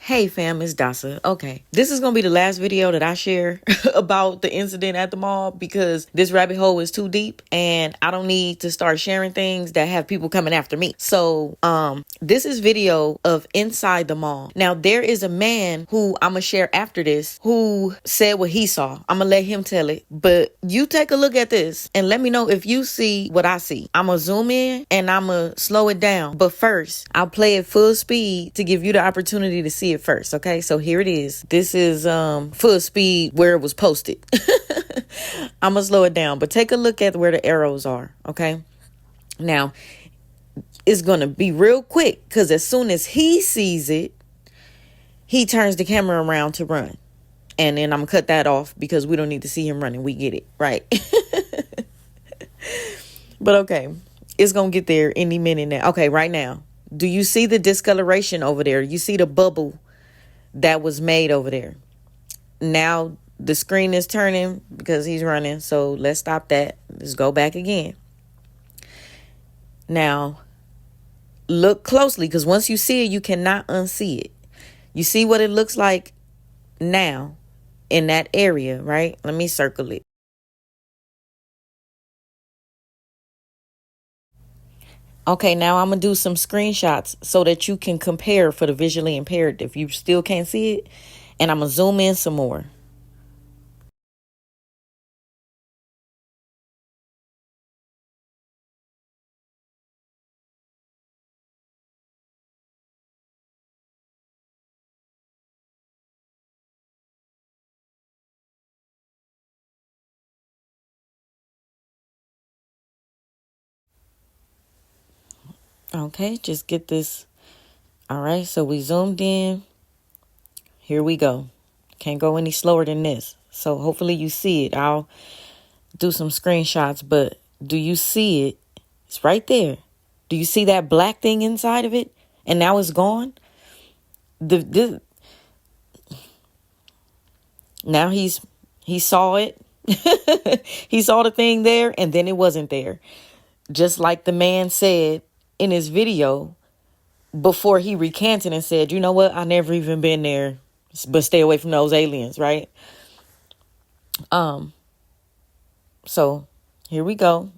Hey fam, it's Dasa. Okay, this is gonna be the last video that I share about the incident at the mall because this rabbit hole is too deep and I don't need to start sharing things that have people coming after me. So this is video of inside the mall. Now there is a man who I'm gonna share after this who said what he saw. I'm gonna let him tell it, but you take a look at this and let me know if you see what I see. I'm gonna zoom in and I'm gonna slow it down, but first I'll play it full speed to give you the opportunity to see it first. Okay, so here it is. This is full speed where it was posted. I'm gonna slow it down, but take a look at where the arrows are. Okay, now it's gonna be real quick because as soon as he sees it, he turns the camera around to run, and then I'm gonna cut that off because we don't need to see him running. We get it, right? But okay, it's gonna get there any minute now. Okay, right now, do you see the discoloration over there? You see the bubble that was made over there? Now the screen is turning because he's running. So let's stop that. Let's go back again. Now look closely because once you see it, you cannot unsee it. You see what it looks like now in that area, right? Let me circle it. Okay, now I'm going to do some screenshots so that you can compare for the visually impaired if you still can't see it. And I'm going to zoom in some more. Okay, just get this. All right, so we zoomed in. Here we go. Can't go any slower than this. So hopefully you see it. I'll do some screenshots, but do you see it? It's right there. Do you see that black thing inside of it? And now it's gone. Now he saw it. He saw the thing there and then it wasn't there. Just like the man said in his video before he recanted and said, you know what? I never even been there, but stay away from those aliens, right? So here we go.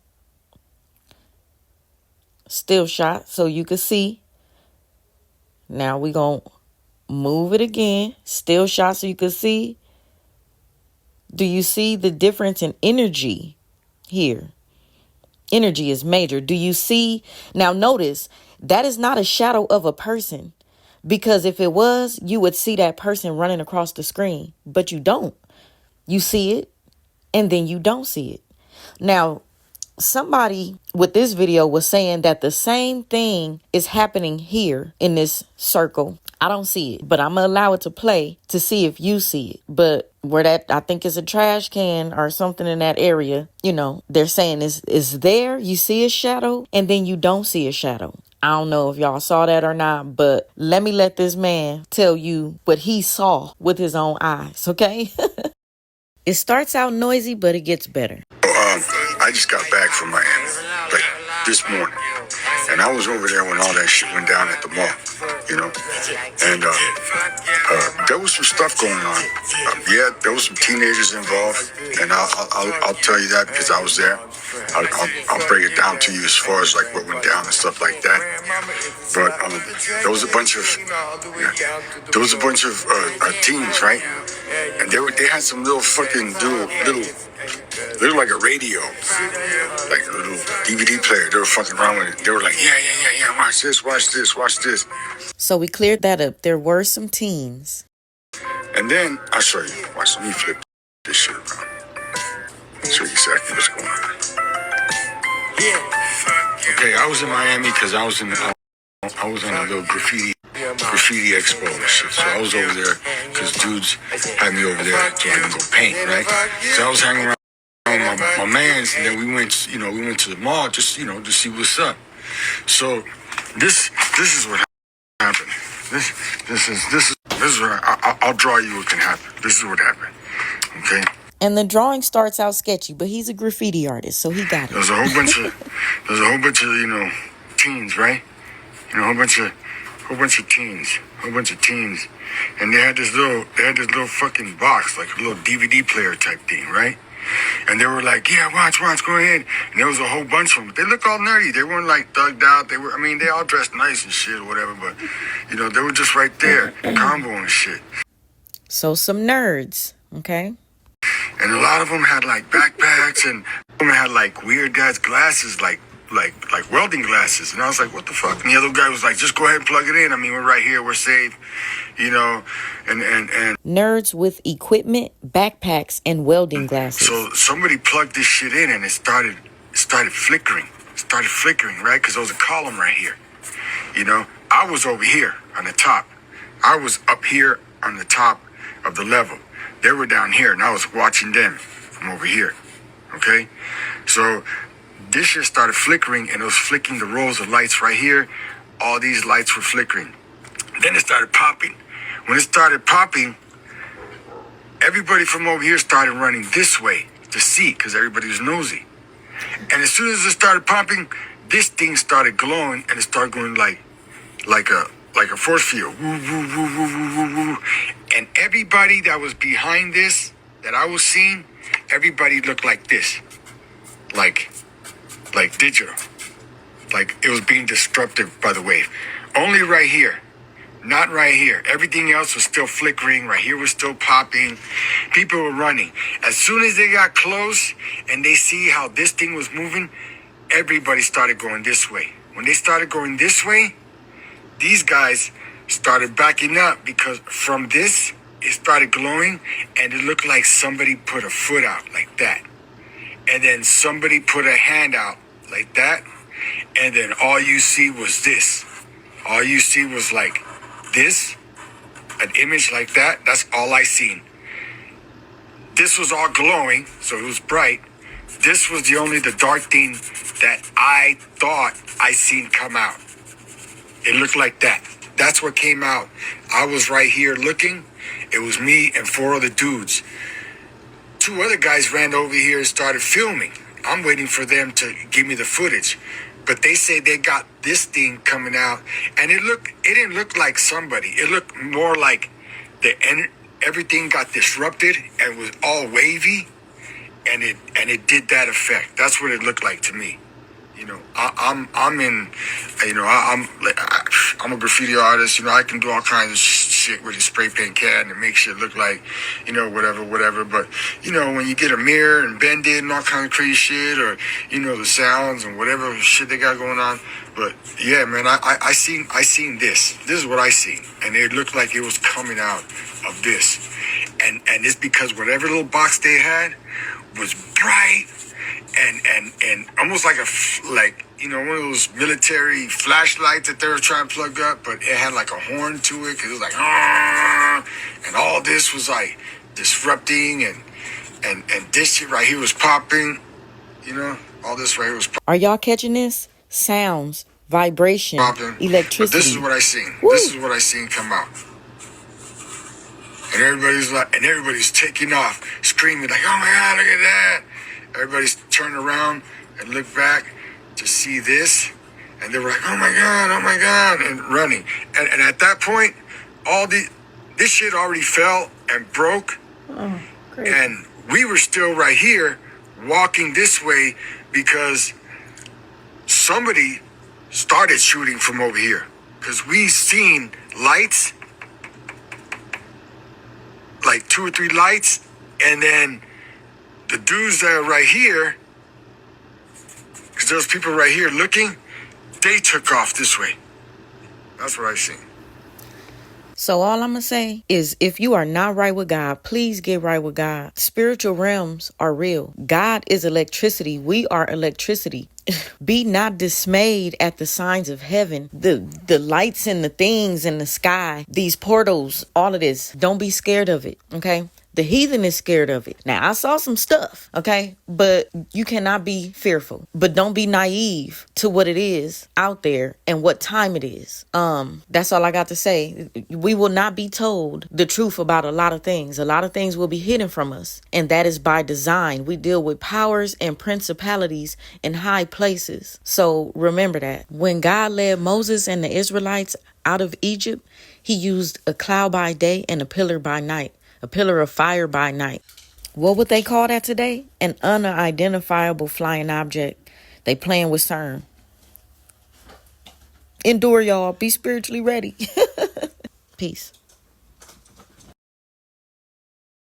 Still shot so you could see. Now we gonna move it again. Still shot so you could see. Do you see the difference in energy here? Energy is major. Do you see? Now notice that is not a shadow of a person, because if it was, you would see that person running across the screen, but you don't. You see it and then you don't see it. Now, somebody with this video was saying that the same thing is happening here in this circle. I don't see it, but I'm going to allow it to play to see if you see it. But where that, I think it's a trash can or something in that area, you know, they're saying is there. You see a shadow and then you don't see a shadow. I don't know if y'all saw that or not, but let this man tell you what he saw with his own eyes, okay? It starts out noisy, but it gets better. I just got back from Miami, like this morning, and I was over there when all that shit went down at the mall, you know, and there was some stuff going on. Yeah, there was some teenagers involved, and I'll tell you that because I was there. I'll break it down to you as far as like what went down and stuff like that. But there was a bunch of teens, right? And they had some little fucking little like a radio, like a little DVD player. They were fucking around with it. They were like, yeah, watch this. So we cleared that up. There were some teens. And then I'll show you. Watch, let me flip this shit around. Show you exactly what's going on. Okay, I was in Miami because I was on a little graffiti expo and shit. So I was over there because dudes had me over there so I can go paint, right? So I was hanging around with my mans, and then we went to the mall just, to see what's up. So this is what happened. This is what I'll draw you what can happen. This is what happened. Okay. And the drawing starts out sketchy, but he's a graffiti artist, so he got it. There's a whole bunch of teens, right? A whole bunch of whole bunch of teens, and they had this little fucking box, like a little DVD player type thing, right? And they were like, yeah, watch, go ahead. And there was a whole bunch of them. They looked all nerdy. They weren't like thugged out. They all dressed nice and shit or whatever, but, they were just right there, combo and shit. So some nerds, okay? And a lot of them had like backpacks, and some had like weird guys' glasses, like welding glasses. And I was like, what the fuck? And the other guy was like, just go ahead and plug it in. I mean, we're right here, we're safe, and nerds with equipment, backpacks, and welding glasses. So somebody plugged this shit in, and it started flickering. Right? Because there was a column right here. I was over here on the top. I was up here on the top of the level. They were down here, and I was watching them from over here. Okay? So this shit started flickering, and it was flicking the rows of lights right here. All these lights were flickering. Then it started popping. When it started popping, everybody from over here started running this way to see, because everybody was nosy. And as soon as it started popping, this thing started glowing, and it started going like a force field. Woo, woo, woo, woo, woo, woo, woo. And everybody that was behind this, that I was seeing, everybody looked like this. Like digital. Like it was being disrupted by the wave. Only right here. Not right here. Everything else was still flickering. Right here was still popping. People were running. As soon as they got close and they see how this thing was moving, everybody started going this way. When they started going this way, these guys started backing up, because from this, it started glowing, and it looked like somebody put a foot out like that. And then somebody put a hand out like that. And then all you see was this. All you see was like this, an image like that. That's all I seen. This was all glowing, so it was bright. This was the dark thing that I thought I seen come out. It looked like that. That's what came out. I was right here looking. It was me and 4 other dudes. 2 other guys ran over here and started filming. I'm waiting for them to give me the footage. But they say they got this thing coming out, and it didn't look like somebody. It looked more like everything got disrupted and was all wavy, and it did that effect. That's what it looked like to me. I'm a graffiti artist. I can do all kinds of shit with a spray paint can and make shit look like, whatever. But, when you get a mirror and bend it and all kind of crazy shit, or, the sounds and whatever shit they got going on. But yeah, man, I seen this. This is what I seen. And it looked like it was coming out of this. And it's because whatever little box they had was bright, and almost like one of those military flashlights that they were trying to plug up, but it had like a horn to it, because it was like, and all this was like disrupting, and this shit right here was popping, all this right here was popping. Are y'all catching this? Sounds, vibration, electricity. But this is what I seen. Woo! This is what I seen come out. And everybody's taking off, screaming like, oh my God, look at that. Everybody's turned around and looked back to see this. And they were like, oh my God, and running. And at that point, this shit already fell and broke. Oh, great. And we were still right here walking this way, because somebody started shooting from over here. Because we seen lights, like 2 or 3 lights, and then the dudes that are right here, because there's people right here looking, they took off this way. That's what I seen. So all I'm going to say is, if you are not right with God, please get right with God. Spiritual realms are real. God is electricity. We are electricity. Be not dismayed at the signs of heaven, the lights and the things in the sky, these portals, all of this. Don't be scared of it, okay? The heathen is scared of it. Now, I saw some stuff, okay? But you cannot be fearful. But don't be naive to what it is out there and what time it is. That's all I got to say. We will not be told the truth about a lot of things. A lot of things will be hidden from us. And that is by design. We deal with powers and principalities in high places. So remember that. When God led Moses and the Israelites out of Egypt, he used a cloud by day and a pillar by night, a pillar of fire by night. What would they call that today? An unidentifiable flying object. They playing with CERN. Endure, y'all. Be spiritually ready. Peace.